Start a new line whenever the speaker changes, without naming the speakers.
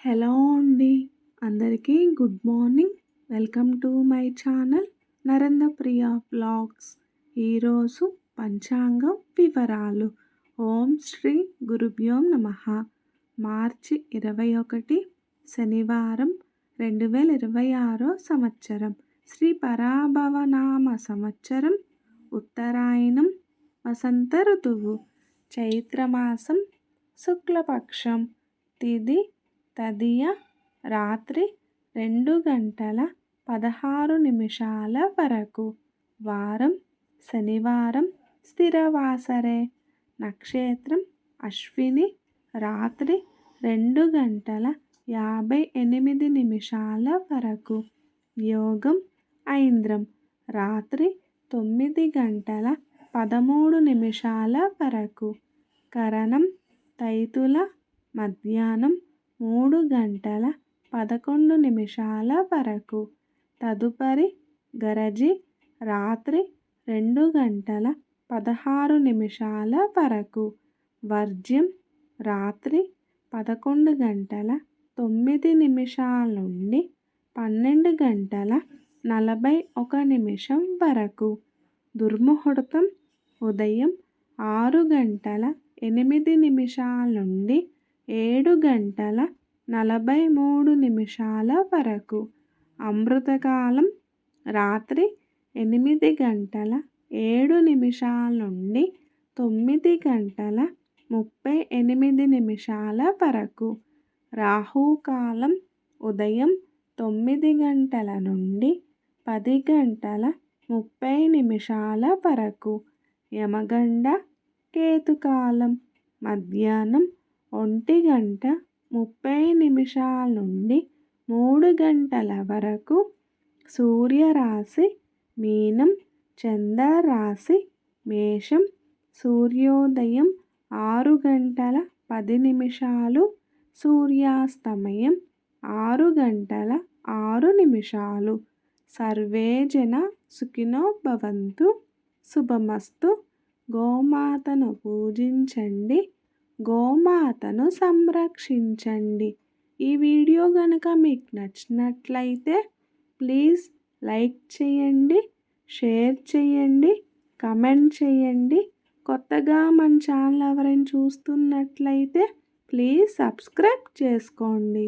Hello అండి. అందరికీ good morning. Welcome to my channel Narendrapriya vlogs. ఈరోజు పంచాంగం వివరాలు. ఓం శ్రీ గురుభ్యో నమః. మార్చి 21 శనివారం 2026 సంవత్సరం. శ్రీ పరాభవనామ సంవత్సరం. ఉత్తరాయణం. వసంత ఋతువు. చైత్రమాసం. శుక్లపక్షం. తిథి తదియ. రాత్రి 2:16 వరకు. వారం శనివారం. స్థిరవాసరే. నక్షత్రం అశ్విని. రాత్రి 2:58 వరకు. యోగం ఐంద్రం. రాత్రి 9:13 వరకు. కరణం తైతుల. మధ్యాహ్నం 3:11 వరకు. తదుపరి గరజి. రాత్రి 2:16 వరకు. వర్జ్యం. రాత్రి 11:09 నుండి 12:41 వరకు. దుర్ముహూర్తం ఉదయం 6:08 నుండి 7:43 వరకు. అమృతకాలం రాత్రి 8:07 నుండి 9:38 వరకు. రాహుకాలం ఉదయం 9 నుండి 10:30 వరకు. యమగండ కేతుకాలం మధ్యాహ్నం 1:30 నుండి 3 వరకు. సూర్యరాశి మీనం. చంద్రరాశి మేషం. సూర్యోదయం 6:10. సూర్యాస్తమయం 6:06. సర్వే జన సుఖినో భవంతు. శుభమస్తు. గోమాతను పూజించండి. గోమాతను సంరక్షించండి. ఈ వీడియో కనుక మీకు నచ్చినట్లయితే ప్లీజ్ లైక్ చేయండి, షేర్ చేయండి, కమెంట్ చేయండి. కొత్తగా మన ఛానల్ ఎవరైనా చూస్తున్నట్లయితే ప్లీజ్ సబ్స్క్రైబ్ చేసుకోండి.